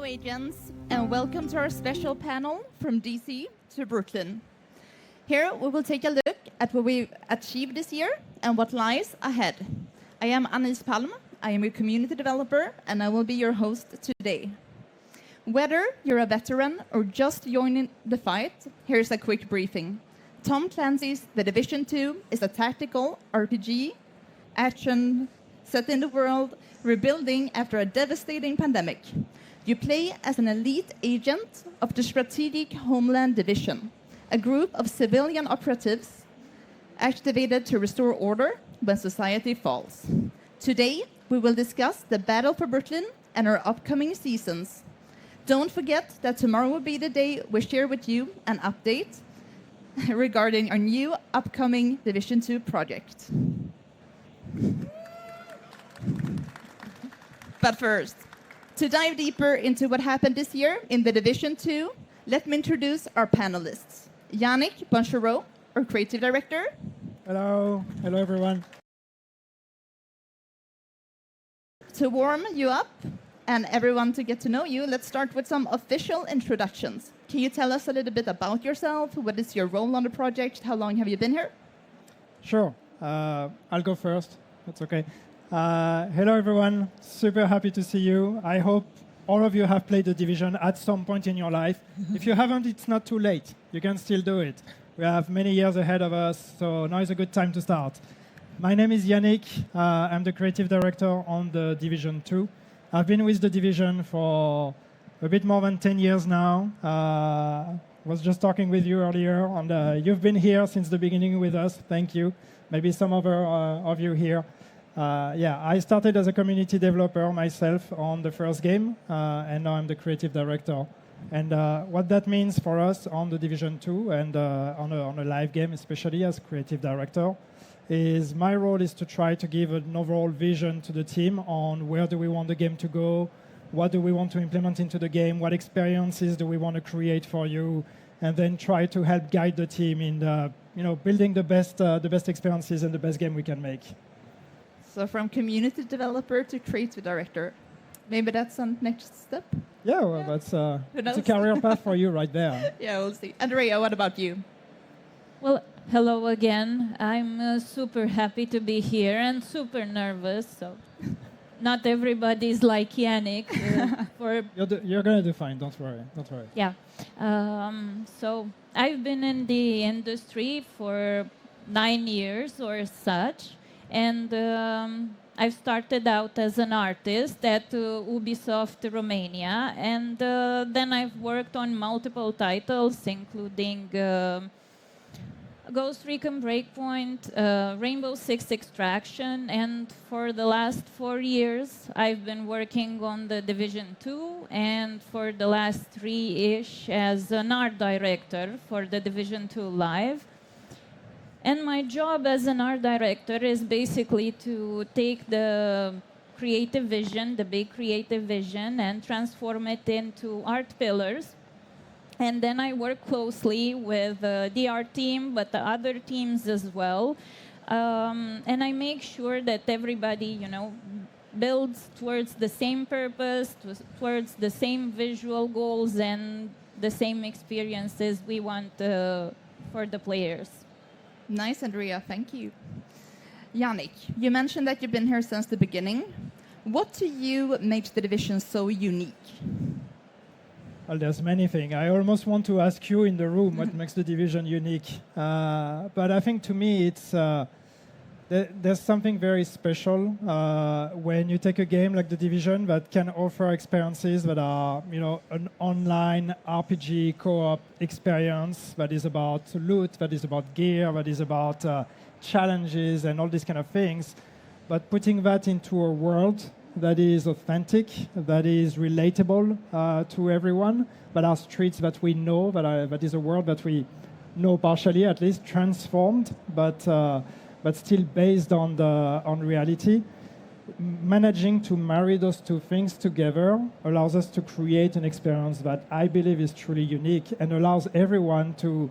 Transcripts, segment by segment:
Hello, agents, and welcome to our special panel from DC to Brooklyn. Here we will take a look at what we've achieved this year and what lies ahead. I am Anis Palm. I am a community developer, and I will be your host today. Whether you're a veteran or just joining the fight, here's a quick briefing. Tom Clancy's The Division 2 is a tactical RPG action set in the world rebuilding after a devastating pandemic. You play as an elite agent of the Strategic Homeland Division, a group of civilian operatives activated to restore order when society falls. Today, we will discuss the battle for Brooklyn and our upcoming seasons. Don't forget that tomorrow will be the day we share with you an update regarding our new upcoming Division 2 project. But first, to dive deeper into what happened this year in the Division 2, let me introduce our panelists. Yannick Bonchereau, our creative director. Hello. Hello, everyone. To warm you up and everyone to get to know you, let's start with some official introductions. Can you tell us a little bit about yourself? What is your role on the project? How long have you been here? Sure. I'll go first. That's okay. Hello, everyone. Super happy to see you. I hope all of you have played The Division at some point in your life. If you haven't, it's not too late. You can still do it. We have many years ahead of us, so now is a good time to start. My name is Yannick. I'm the creative director on The Division 2. I've been with The Division for a bit more than 10 years now. Was just talking with you earlier, and you've been here since the beginning with us. Thank you. Maybe some other of you here. I started as a community developer myself on the first game, and now I'm the creative director. And what that means for us on The Division 2 and on a live game, especially as creative director, is my role is to try to give an overall vision to the team on where do we want the game to go, what do we want to implement into the game, what experiences do we want to create for you, and then try to help guide the team in building the best experiences and the best game we can make. So from community developer to creative director. Maybe that's the next step? Yeah, well, that's a career path for you right there. Yeah, we'll see. Andrea, what about you? Well, hello again. I'm super happy to be here and super nervous. So, not everybody's like Yannick. You're going to do fine. Don't worry. Don't worry. Yeah. So I've been in the industry for 9 years or such. And I've started out as an artist at Ubisoft Romania, and then I've worked on multiple titles, including Ghost Recon Breakpoint, Rainbow Six Extraction, and for the last 4 years, I've been working on the Division 2, and for the last 3-ish as an art director for the Division 2 Live. And my job as an art director is basically to take the creative vision, the big creative vision, and transform it into art pillars. And then I work closely with the art team, but the other teams as well. And I make sure that everybody, builds towards the same purpose, towards the same visual goals and the same experiences we want for the players. Nice, Andrea. Thank you. Yannick, you mentioned that you've been here since the beginning. What to you makes the Division so unique? Well, there's many things. I almost want to ask you in the room what makes the Division unique. But I think to me, it's there's something very special when you take a game like The Division that can offer experiences that are, an online RPG co-op experience that is about loot, that is about gear, that is about challenges and all these kind of things. But putting that into a world that is authentic, that is relatable to everyone, that are streets that we know, that is a world that we know partially, at least transformed, but still based on reality. Managing to marry those two things together allows us to create an experience that I believe is truly unique and allows everyone to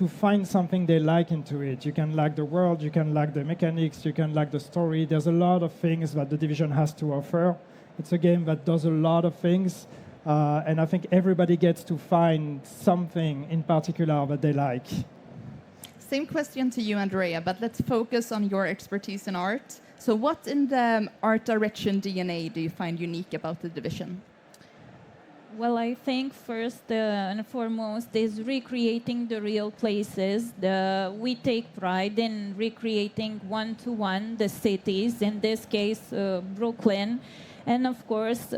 find something they like into it. You can like the world, you can like the mechanics, you can like the story. There's a lot of things that The Division has to offer. It's a game that does a lot of things And I think everybody gets to find something in particular that they like. Same question to you, Andrea, but let's focus on your expertise in art. So what in the art direction DNA do you find unique about the division? Well, I think first and foremost is recreating the real places. We take pride in recreating one-to-one the cities, in this case, Brooklyn. And of course,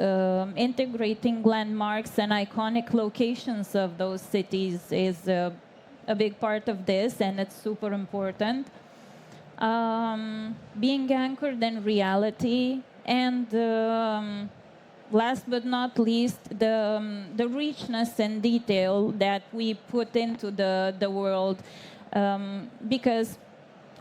integrating landmarks and iconic locations of those cities is a big part of this, and it's super important. Being anchored in reality, and last but not least, the richness and detail that we put into the world, because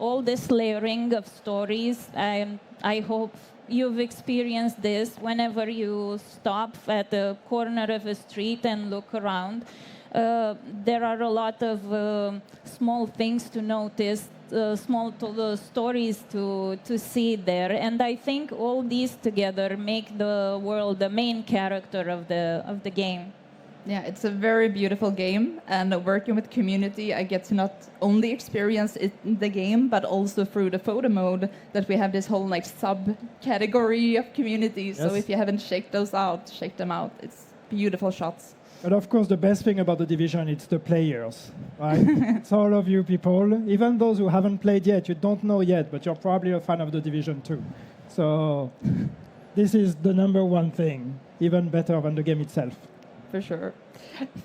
all this layering of stories, I hope you've experienced this whenever you stop at the corner of a street and look around. There are a lot of small things to notice, small stories to see there, and I think all these together make the world the main character of the game. Yeah, it's a very beautiful game, and working with community, I get to not only experience it in the game, but also through the photo mode that we have this whole like subcategory of communities. Yes. So if you haven't checked those out, check them out. It's beautiful shots. But of course, the best thing about the Division, it's the players, right? It's all of you people, even those who haven't played yet, you don't know yet, but you're probably a fan of the Division too. So this is the number one thing, even better than the game itself. For sure.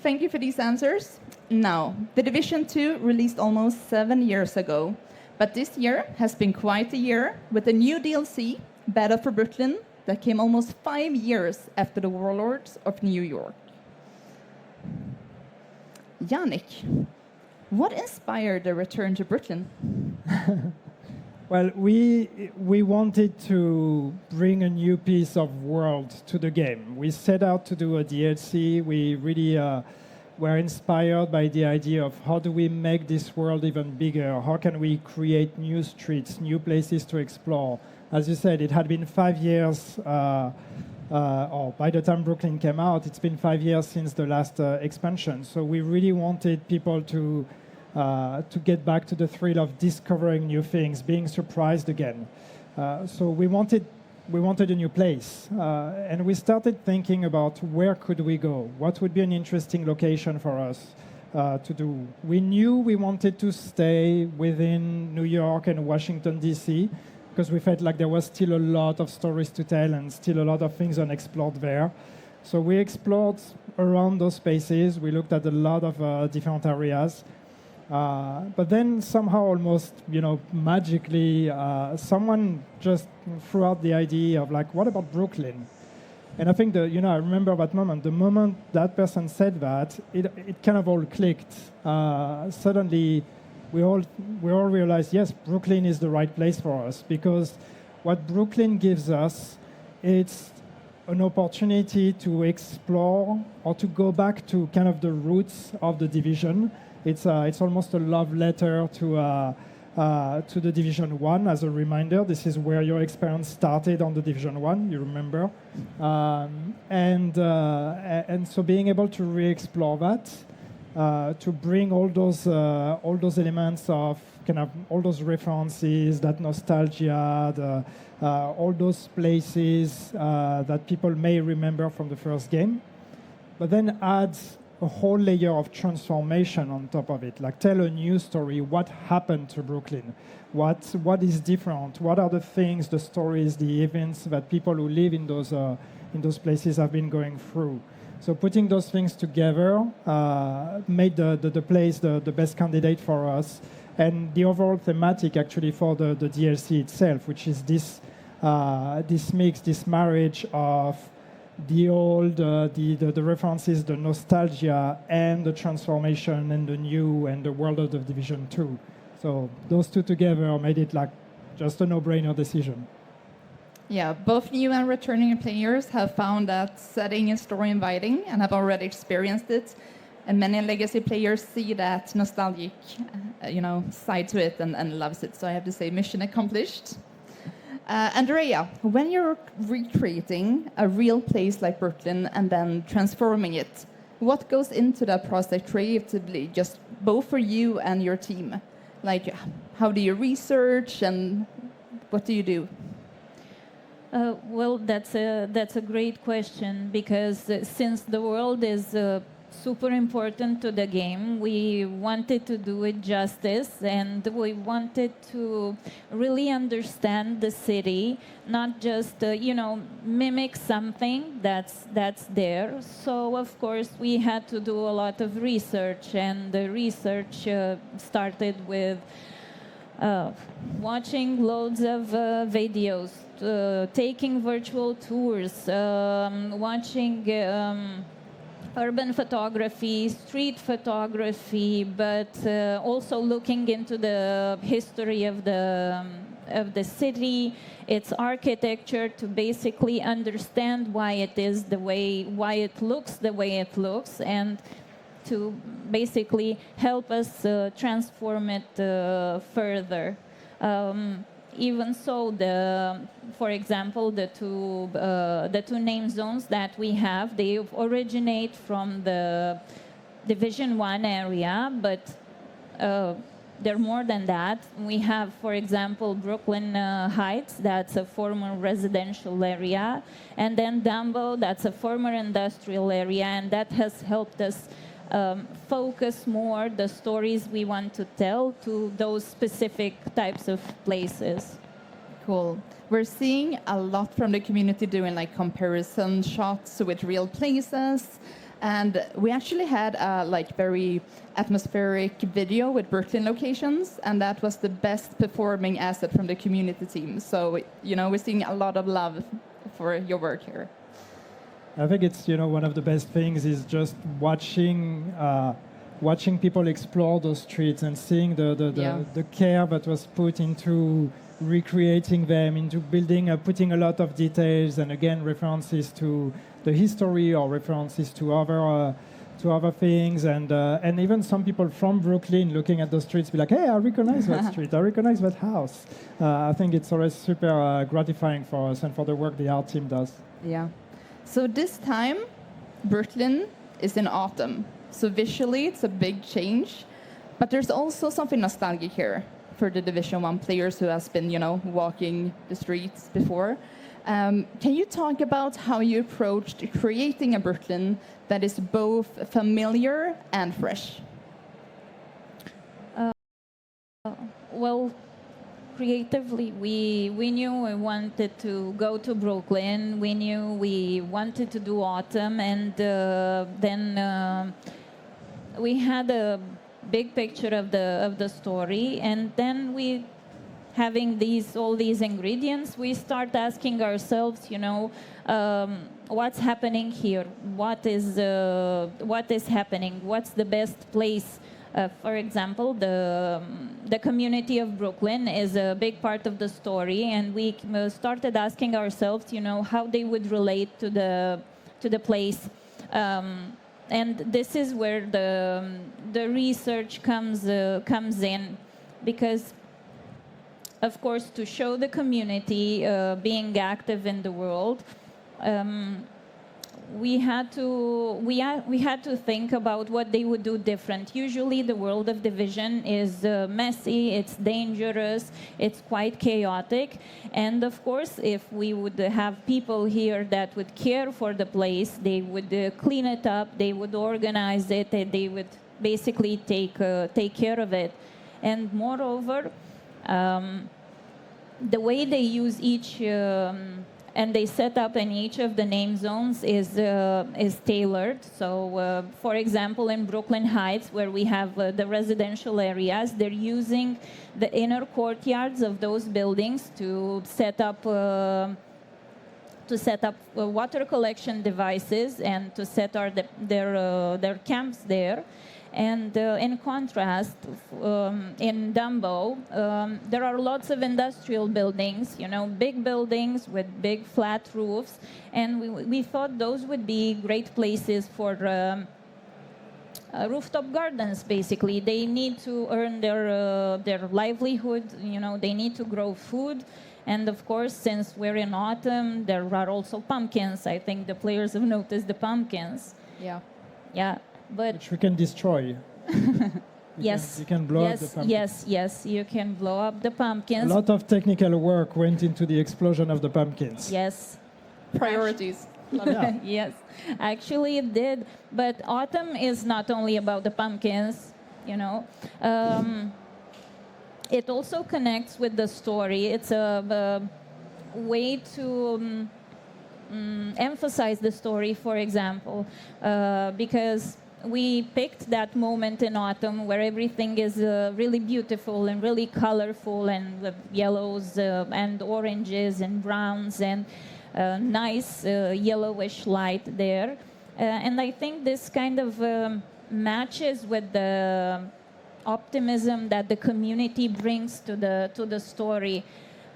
Thank you for these answers. Now, The Division 2 released almost 7 years ago, but this year has been quite a year with a new DLC, Battle for Brooklyn, that came almost 5 years after the Warlords of New York. Yannick, what inspired the return to Brooklyn? Well, we wanted to bring a new piece of world to the game. We set out to do a DLC. We really were inspired by the idea of how do we make this world even bigger? How can we create new streets, new places to explore? As you said, it had been 5 years, or by the time Brooklyn came out, it's been 5 years since the last expansion. So we really wanted people to get back to the thrill of discovering new things, being surprised again. So we wanted a new place, and we started thinking about where could we go? What would be an interesting location for us to do? We knew we wanted to stay within New York and Washington, D.C., because we felt like there was still a lot of stories to tell and still a lot of things unexplored there. So we explored around those spaces. We looked at a lot of different areas. But then somehow almost, magically, someone just threw out the idea of like, what about Brooklyn? And I think I remember that moment. The moment that person said that, it kind of all clicked. Suddenly, we all realized, yes, Brooklyn is the right place for us, because what Brooklyn gives us, it's an opportunity to explore or to go back to kind of the roots of the Division. It's almost a love letter to the Division 1. As a reminder, this is where your experience started on the Division 1, you remember. And so being able to re-explore that, to bring all those elements of kind of all those references, that nostalgia, all those places that people may remember from the first game, but then add a whole layer of transformation on top of it. Like tell a new story. What happened to Brooklyn? What is different? What are the things, the stories, the events that people who live in those places have been going through? So putting those things together made the place the best candidate for us, and the overall thematic actually for the DLC itself, which is this mix, this marriage of the old, the references, the nostalgia, and the transformation, and the new, and the world of the Division 2. So those two together made it like just a no-brainer decision. Yeah, both new and returning players have found that setting and story inviting and have already experienced it. And many legacy players see that nostalgic, side to it and loves it. So I have to say, mission accomplished. Andrea, when you're recreating a real place like Brooklyn and then transforming it, what goes into that process creatively, just both for you and your team? Like, how do you research and what do you do? Well, that's a great question, because since the world is super important to the game, we wanted to do it justice, and we wanted to really understand the city, not just mimic something that's there. So of course we had to do a lot of research, and the research started with watching loads of videos, taking virtual tours, watching urban photography, street photography, but also looking into the history of the city, its architecture, to basically understand why it looks the way it looks, and to basically help us transform it further. Even so, for example, the two name zones that we have, they originate from the Division 1 area, but they're more than that. We have, for example, Brooklyn Heights, that's a former residential area, and then Dumbo, that's a former industrial area, and that has helped us focus more the stories we want to tell to those specific types of places. Cool. We're seeing a lot from the community doing like comparison shots with real places, and we actually had a very atmospheric video with Brooklyn locations, and that was the best performing asset from the community team. So we're seeing a lot of love for your work here. I think it's one of the best things is just watching people explore those streets and seeing the care that was put into recreating them, into building, putting a lot of details, and again references to the history or references to other things, and even some people from Brooklyn looking at the streets be like, hey, I recognize that street, I recognize that house. I think it's always super gratifying for us and for the work the art team does. Yeah. So this time, Brooklyn is in autumn. So visually, it's a big change. But there's also something nostalgic here for the Division 1 players who has been, walking the streets before. Can you talk about how you approached creating a Brooklyn that is both familiar and fresh? Well, creatively, we knew we wanted to go to Brooklyn. We knew we wanted to do autumn, and then we had a big picture of the story, and then having all these ingredients, we start asking ourselves, what's happening here? What is happening? What's the best place? For example, the community of Brooklyn is a big part of the story, and we started asking ourselves, how they would relate to the place, and this is where the research comes in, because, of course, to show the community being active in the world. We had to think about what they would do different. Usually the world of Division is messy, it's dangerous, it's quite chaotic. And of course, if we would have people here that would care for the place, they would clean it up, they would organize it, they would basically take care of it. And moreover, the way they use each and they set up in each of the name zones is tailored. So, for example, in Brooklyn Heights, where we have the residential areas, they're using the inner courtyards of those buildings to set up water collection devices and to set their camps there. And in contrast, in Dumbo, there are lots of industrial buildings, big buildings with big flat roofs, and we thought those would be great places for rooftop gardens. Basically, they need to earn their livelihood. They need to grow food, And of course, since we're in autumn, there are also pumpkins. I think the players have noticed the pumpkins. Yeah. Yeah, but Which we can destroy. yes, You can blow up the pumpkins. yes, you can blow up the A pumpkins. lot of technical work went into the explosion of the pumpkins. Yes. Priorities. Yeah. Yes, actually it did. But autumn is not only about the pumpkins, you know. It also connects with the story. It's a way to emphasize the story, for example, because we picked that moment in autumn where everything is really beautiful and really colorful, and with yellows and oranges and browns and nice yellowish light there. And I think this kind of matches with the optimism that the community brings to the story.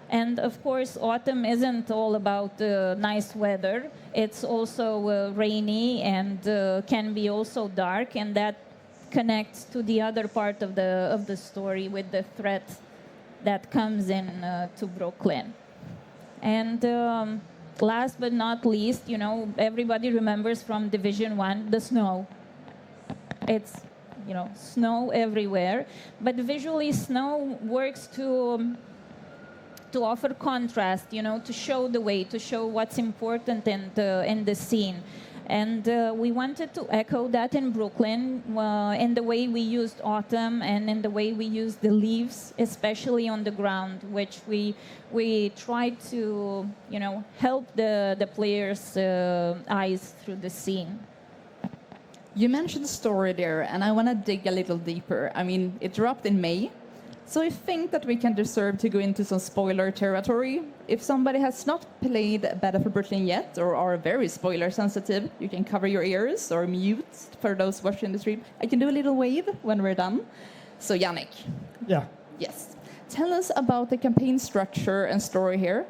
And of course, autumn isn't all about nice weather. It's also rainy and can be also dark, and that connects to the other part of the story with the threat that comes in to Brooklyn. And last but not least, you know, everybody remembers from Division 1 the snow. It's, you know, snow everywhere, but visually snow works to offer contrast, you know, to show the way, to show what's important in the scene. And we wanted to echo that in Brooklyn in the way we used autumn and in the way we used the leaves, especially on the ground, which we tried to, you know, help the players' eyes through the scene. You mentioned story there, and I want to dig a little deeper. I mean, it dropped in May, so I think that we can deserve to go into some spoiler territory. If somebody has not played Battle for Brooklyn yet, or are very spoiler sensitive, you can cover your ears or mute for those watching the stream. I can do a little wave when we're done. So Yannick. Yeah. Yes. Tell us about the campaign structure and story here.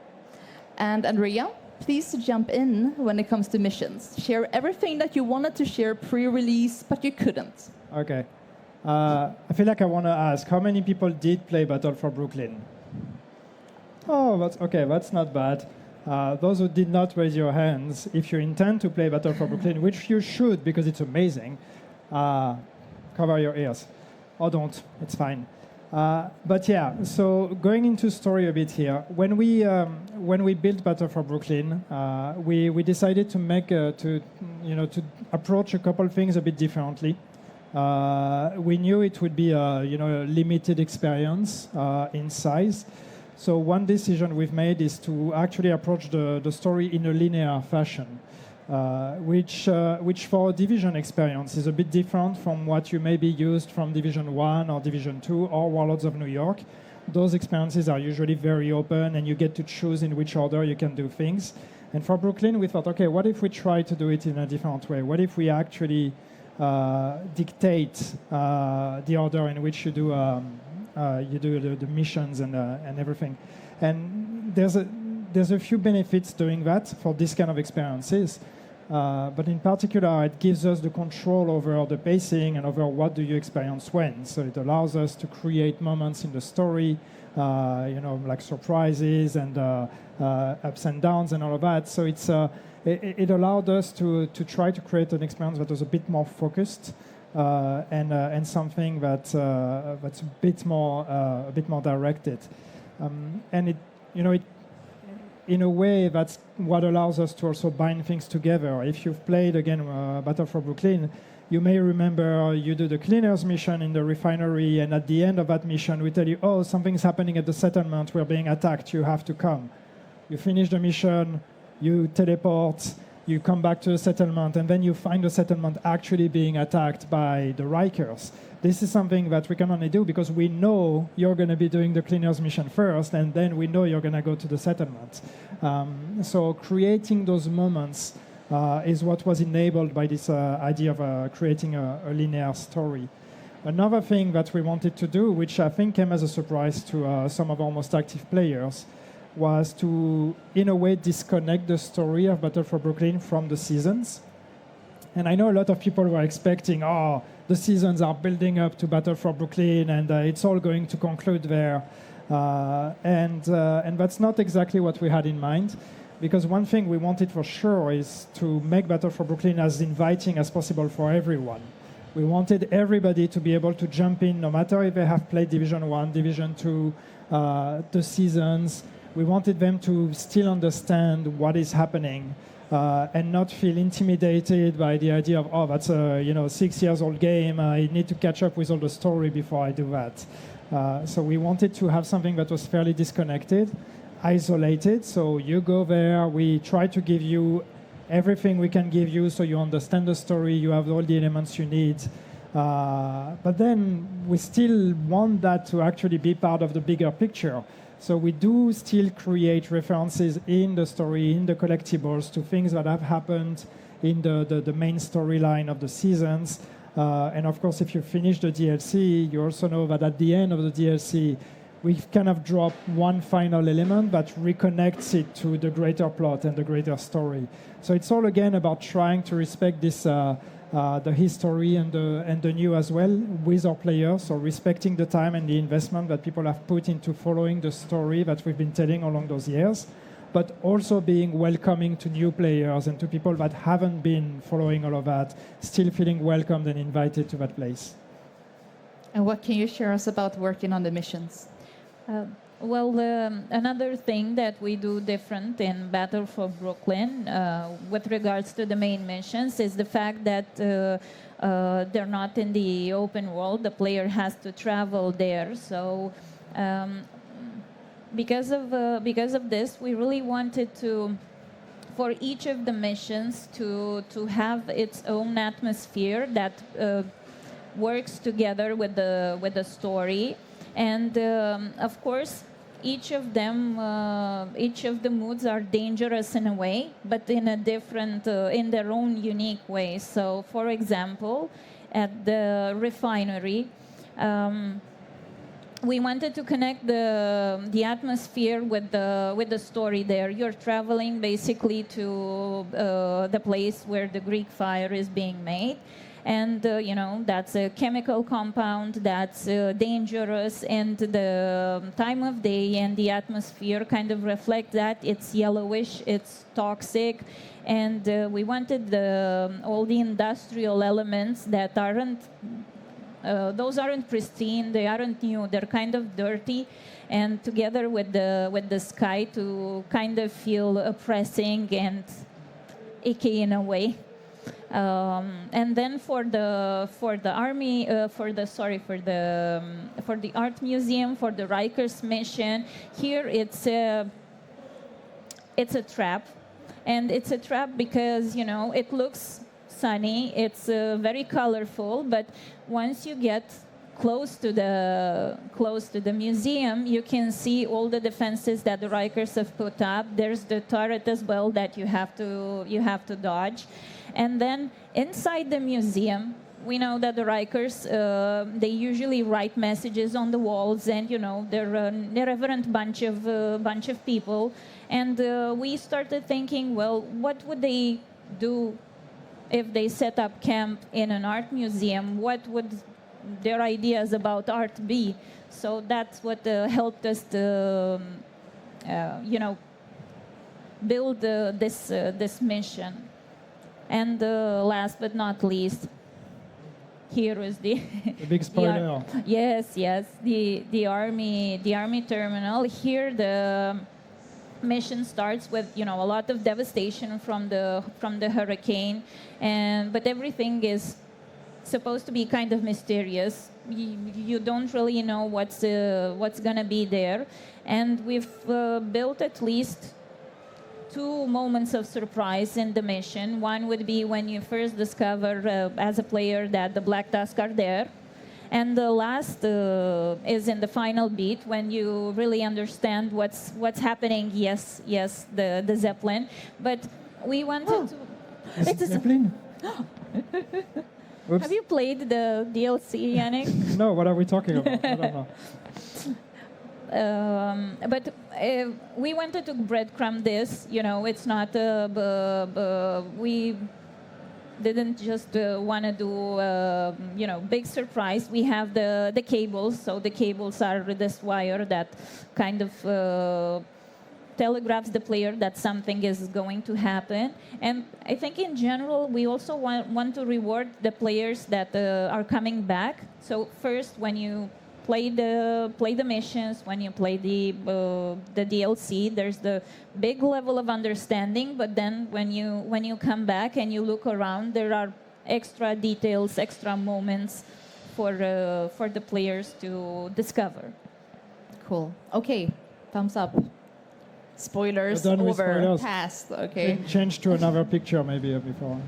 And Andrea, please jump in when it comes to missions. Share everything that you wanted to share pre-release, but you couldn't. Okay. I feel like I want to ask, how many people did play Battle for Brooklyn? Oh, that's okay. That's not bad. Those who did not raise your hands, if you intend to play Battle for Brooklyn, which you should because it's amazing, cover your ears. Or don't. It's fine. But yeah, so going into story a bit here, when we built Battle for Brooklyn, we decided to make to approach a couple things a bit differently. We knew it would be a limited experience in size. So one decision we've made is to actually approach the story in a linear fashion, which for a Division experience is a bit different from what you may be used from Division 1 or Division 2 or Warlords of New York. Those experiences are usually very open, and you get to choose in which order you can do things. And for Brooklyn, we thought, okay, what if we try to do it in a different way? What if we actually dictate the order in which you do the missions and everything? And there's a few benefits doing that for this kind of experiences, but in particular, it gives us the control over the pacing and over what do you experience when. So it allows us to create moments in the story, like surprises and ups and downs and all of that. So it allowed us to try to create an experience that was a bit more focused and something that's a bit more directed. And it in a way, that's what allows us to also bind things together. If you've played, again, Battle for Brooklyn, you may remember you do the cleaners mission in the refinery, and at the end of that mission, we tell you, oh, something's happening at the settlement, we're being attacked, you have to come. You finish the mission, you teleport, you come back to the settlement, and then you find the settlement actually being attacked by the Rikers. This is something that we can only do because we know you're going to be doing the cleaners mission first, and then we know you're going to go to the settlement. So creating those moments is what was enabled by this idea of creating a linear story. Another thing that we wanted to do, which I think came as a surprise to some of our most active players, was to, in a way, disconnect the story of Battle for Brooklyn from the seasons. And I know a lot of people were expecting, the seasons are building up to Battle for Brooklyn, and it's all going to conclude there. And that's not exactly what we had in mind, because one thing we wanted for sure is to make Battle for Brooklyn as inviting as possible for everyone. We wanted everybody to be able to jump in, no matter if they have played Division 1, Division 2, the seasons. We wanted them to still understand what is happening and not feel intimidated by the idea of, oh, that's a 6-year-old game. I need to catch up with all the story before I do that. So we wanted to have something that was fairly disconnected, isolated. So you go there, we try to give you everything we can give you so you understand the story, you have all the elements you need. But then we still want that to actually be part of the bigger picture. So we do still create references in the story, in the collectibles, to things that have happened in the main storyline of the seasons. And of course, if you finish the DLC, you also know that at the end of the DLC, we've kind of dropped one final element that reconnects it to the greater plot and the greater story. So it's all again about trying to respect this, the history and the new as well with our players. So respecting the time and the investment that people have put into following the story that we've been telling along those years, but also being welcoming to new players and to people that haven't been following all of that, still feeling welcomed and invited to that place. And what can you share us about working on the missions? Well, another thing that we do different in Battle for Brooklyn with regards to the main missions is the fact that they're not in the open world. The player has to travel there. So because of this, we really wanted to, for each of the missions, to have its own atmosphere that works together with the story. And of course, each of the moods are dangerous in a way, but in a different, in their own unique way. So, for example, at the refinery, we wanted to connect the atmosphere with the story there. You're traveling basically to the place where the Greek fire is being made. And, that's a chemical compound that's dangerous, and the time of day and the atmosphere kind of reflect that. It's yellowish, it's toxic, and we wanted all the industrial elements that those aren't pristine, they aren't new, they're kind of dirty, and together with the sky to kind of feel oppressing and icky in a way. And then for the art museum, for the Rikers mission, here it's a trap, and it's a trap because it looks sunny, it's very colorful, but once you get close to the museum, you can see all the defenses that the Rikers have put up. There's the turret as well that you have to dodge. And then inside the museum, we know that the Rikers, they usually write messages on the walls, and they're an irreverent bunch of people. And we started thinking, well, what would they do if they set up camp in an art museum? What would their ideas about art be? So that's what helped us to, build this mission. And last but not least, here is the big spoiler. Yes, the army terminal. Here the mission starts with a lot of devastation from the hurricane, but everything is supposed to be kind of mysterious. You don't really know what's gonna be there, and we've built at least 2 moments of surprise in the mission. One would be when you first discover as a player that the Black Tusk are there. And the last is in the final beat when you really understand what's happening. Yes, the Zeppelin. But we wanted to... It's a Zeppelin? Have you played the DLC, Yannick? No, what are we talking about? I don't know. But we wanted to breadcrumb this. It's not didn't just want to do, big surprise. We have the cables. So the cables are this wire that kind of telegraphs the player that something is going to happen. And I think in general, we also want to reward the players that are coming back. So first, when you play the missions, when you play the DLC, there's the big level of understanding. But then when you come back and you look around, there are extra details, extra moments for the players to discover. Cool. Okay, thumbs up. Spoilers We're done with over, spoilers. past. Okay. Change to another picture maybe before.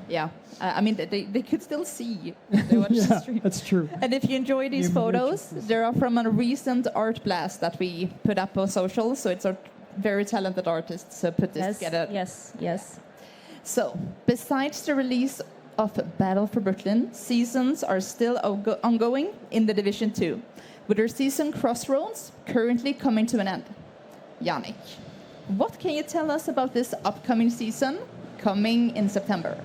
Yeah. I mean, they could still see. They watch the Yeah, stream. that's true. And if you enjoy these You photos, mentioned this. they are from a recent art blast that we put up on social. So it's our very talented artists who put this together. Yes. So, besides the release of Battle for Brooklyn, seasons are still ongoing in the Division 2, with their season Crossroads currently coming to an end. Yannick, what can you tell us about this upcoming season coming in September?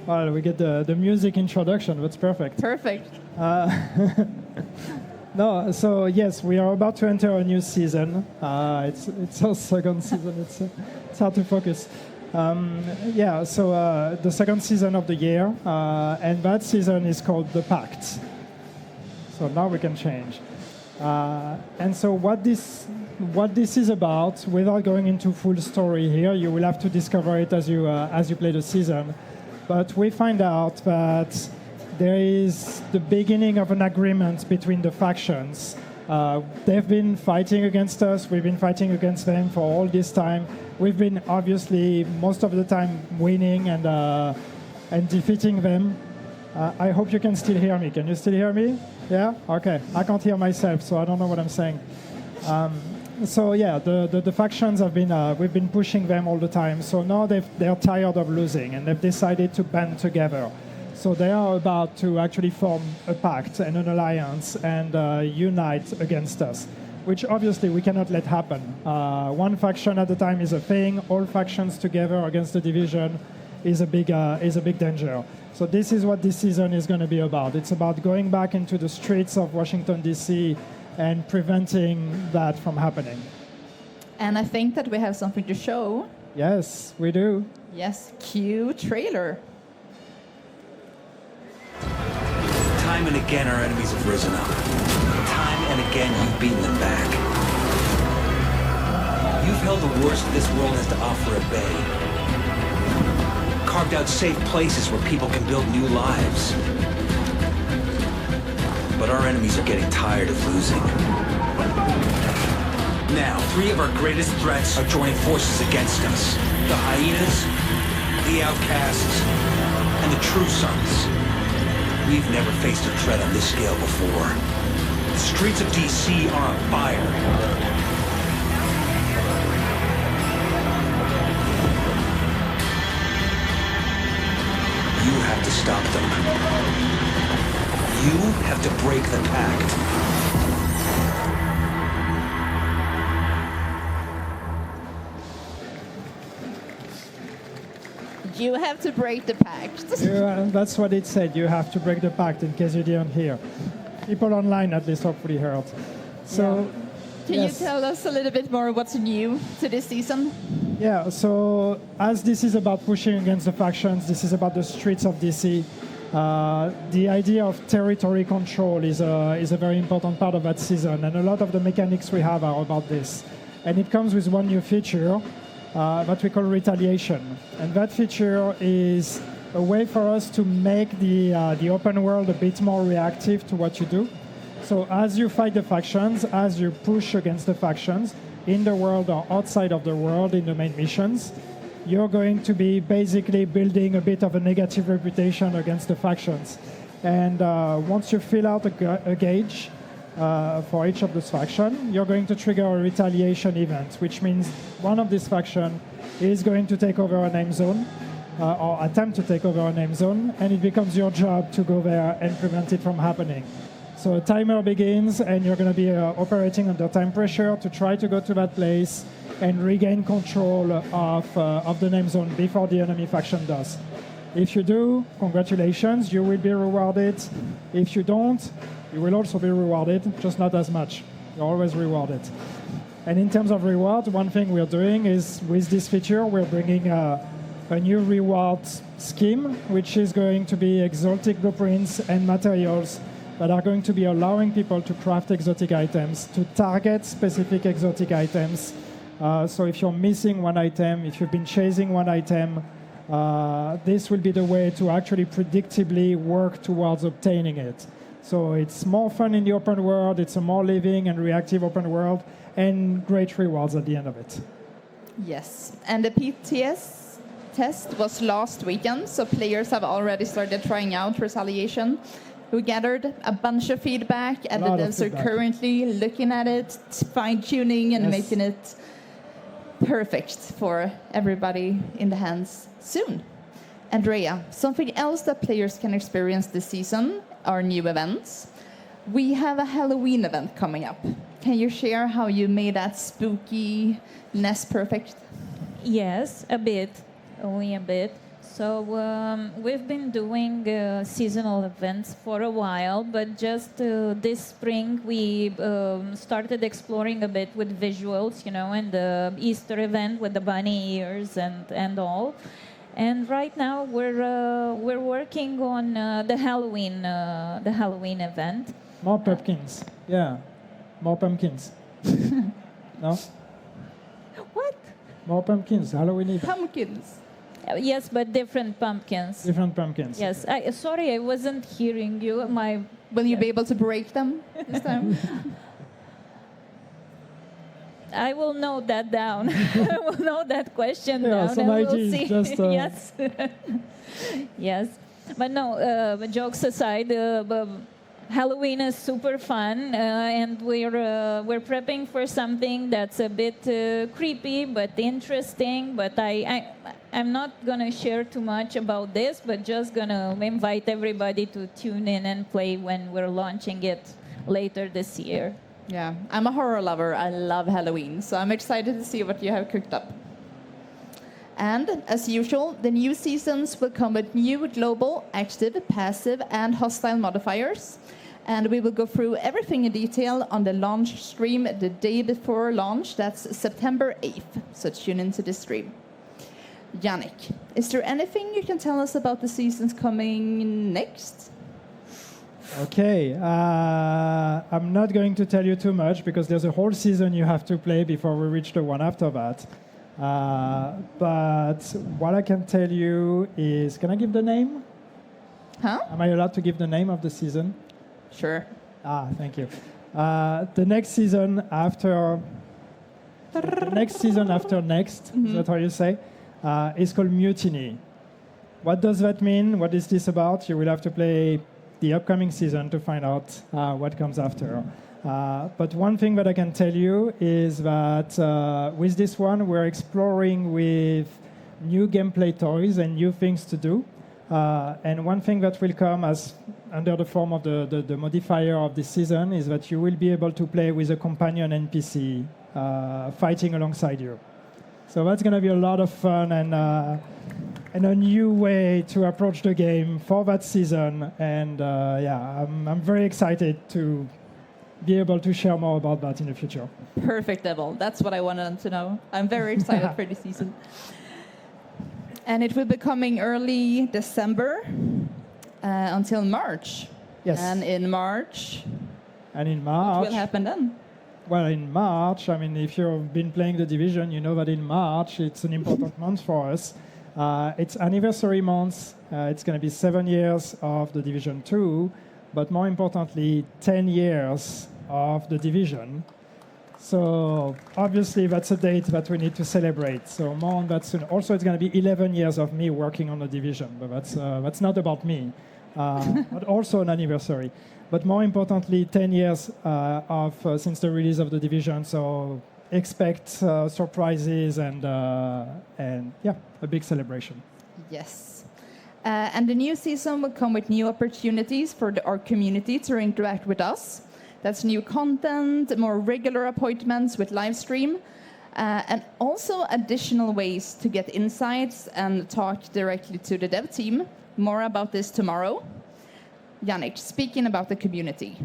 Well, we get the music introduction. That's perfect. Perfect. No, so yes, we are about to enter a new season. It's our second season. It's hard to focus. So the second season of the year, and that season is called the Pact. So now we can change. And so what this is about, without going into full story here, you will have to discover it as you play the season. But we find out that there is the beginning of an agreement between the factions. They've been fighting against us. We've been fighting against them for all this time. We've been obviously most of the time winning and defeating them. I hope you can still hear me. Can you still hear me? Yeah? Okay. I can't hear myself, so I don't know what I'm saying. The factions have been, we've been pushing them all the time. So now they're tired of losing, and they've decided to band together. So they are about to actually form a pact and an alliance and unite against us, which obviously we cannot let happen. One faction at a time is a thing. All factions together against the division is a big danger. So this is what this season is going to be about. It's about going back into the streets of Washington, D.C., and preventing that from happening. And I think that we have something to show. Yes, we do. Yes, cue trailer. Time and again, our enemies have risen up. Time and again, you've beaten them back. You've held the worst this world has to offer at bay. Carved out safe places where people can build new lives. But our enemies are getting tired of losing. Now, 3 of our greatest threats are joining forces against us. The hyenas, the outcasts, and the true sons. We've never faced a threat on this scale before. The streets of DC are on fire. You have to stop them. You have to break the pact. You have to break the pact. That's what it said. You have to break the pact, in case you didn't hear. People online at least hopefully heard. So, Can yes. you tell us a little bit more what's new to this season? Yeah, so as this is about pushing against the factions, this is about the streets of DC. The idea of territory control is a very important part of that season, and a lot of the mechanics we have are about this. And it comes with one new feature that we call retaliation. And that feature is a way for us to make the open world a bit more reactive to what you do. So as you fight the factions, as you push against the factions, in the world or outside of the world in the main missions, you're going to be basically building a bit of a negative reputation against the factions. And once you fill out a gauge for each of those factions, you're going to trigger a retaliation event, which means one of these factions is going to take over a name zone, or attempt to take over a name zone, and it becomes your job to go there and prevent it from happening. So a timer begins, and you're going to be operating under time pressure to try to go to that place and regain control of the name zone before the enemy faction does. If you do, congratulations, you will be rewarded. If you don't, you will also be rewarded, just not as much. You're always rewarded. And in terms of reward, one thing we're doing is, with this feature, we're bringing a new reward scheme, which is going to be exotic blueprints and materials that are going to be allowing people to craft exotic items, to target specific exotic items. So if you're missing one item, if you've been chasing one item, this will be the way to actually predictably work towards obtaining it. So it's more fun in the open world, it's a more living and reactive open world, and great rewards at the end of it. Yes, and the PTS test was last weekend, so players have already started trying out Retaliation. We gathered a bunch of feedback, and the devs are currently looking at it, fine-tuning and making it perfect for everybody in the hands soon. Andrea, something else that players can experience this season are new events. We have a Halloween event coming up. Can you share how you made that spooky-ness perfect? Yes, a bit, only a bit. So we've been doing seasonal events for a while, but just this spring we started exploring a bit with visuals, and the Easter event with the bunny ears and all. And right now we're working on the Halloween event. More pumpkins, yeah, more pumpkins. No? What? More pumpkins, Halloween event. Pumpkins. Yes, but different pumpkins. Different pumpkins. Yes. Sorry, I wasn't hearing you. Will you be able to break them this time? I will note that down. I will note that question down. Some and we'll ideas, see. just, Yes. Yes. But no, jokes aside, Halloween is super fun, and we're prepping for something that's a bit creepy but interesting. But I'm not gonna share too much about this, but just gonna invite everybody to tune in and play when we're launching it later this year. Yeah, I'm a horror lover. I love Halloween, so I'm excited to see what you have cooked up. And, as usual, the new seasons will come with new global, active, passive, and hostile modifiers. And we will go through everything in detail on the launch stream the day before launch. That's September 8th, so tune into this stream. Yannick, is there anything you can tell us about the seasons coming next? Okay, I'm not going to tell you too much because there's a whole season you have to play before we reach the one after that. But what I can tell you is, can I give the name? Huh? Am I allowed to give the name of the season? Sure. Thank you. The next season after... The next season after next, is that how you say? Is called Mutiny. What does that mean? What is this about? You will have to play the upcoming season to find out what comes after. But one thing that I can tell you is that with this one, we're exploring with new gameplay toys and new things to do. And one thing that will come as under the form of the modifier of this season is that you will be able to play with a companion NPC fighting alongside you. So that's going to be a lot of fun and a new way to approach the game for that season. And I'm very excited to be able to share more about that in the future. Perfect, Devil. That's what I wanted to know. I'm very excited for this season. And it will be coming early December until March. Yes. And in March, what will happen then? Well, in March, I mean, if you've been playing The Division, you know that in March, it's an important month for us. It's anniversary month. It's going to be 7 years of The Division 2, but more importantly, 10 years of The Division. So obviously, that's a date that we need to celebrate. So more on that soon. Also, it's going to be 11 years of me working on The Division, but that's not about me, but also an anniversary. But more importantly, 10 years since the release of The Division. So expect surprises and a big celebration. Yes. And the new season will come with new opportunities for our community to interact with us. That's new content, more regular appointments with live stream, and also additional ways to get insights and talk directly to the dev team. More about this tomorrow. Yannick, speaking about the community.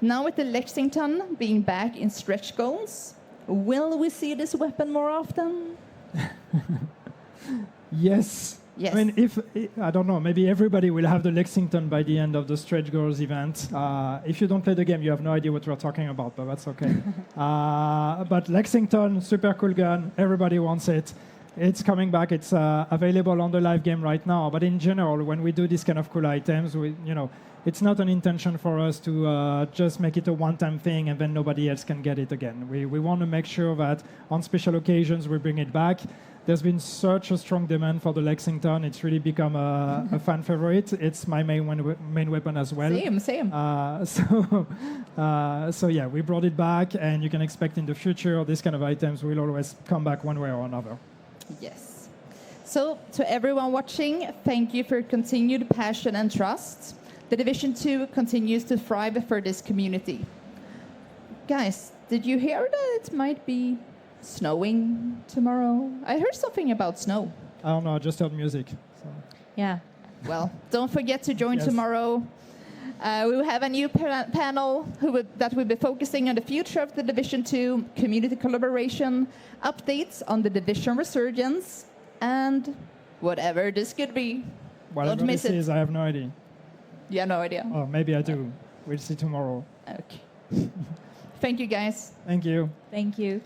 Now with the Lexington being back in stretch goals, will we see this weapon more often? Yes. Yes. I mean, I don't know, maybe everybody will have the Lexington by the end of the Stretch Goals event. If you don't play the game, you have no idea what we're talking about, but that's okay. But Lexington, super cool gun, everybody wants it. It's coming back, it's available on the live game right now, but in general, when we do these kind of cool items, it's not an intention for us to just make it a one-time thing and then nobody else can get it again. We want to make sure that on special occasions we bring it back. There's been such a strong demand for the Lexington. It's really become a fan favorite. It's my main weapon as well. Same. So yeah, we brought it back, and you can expect in the future these kind of items will always come back one way or another. Yes. So to everyone watching, thank you for your continued passion and trust. The Division 2 continues to thrive for this community. Guys, did you hear that it might be snowing tomorrow? I heard something about snow. I don't know, I just heard music. So. Yeah. Well, don't forget to join Yes. tomorrow. We will have a new panel that will be focusing on the future of the Division 2, community collaboration, updates on the Division resurgence, and whatever this could be. Whatever Don't miss this it. is, I have no idea. You have no idea. Oh, maybe I do. We'll see tomorrow. Okay. Thank you, guys. Thank you. Thank you.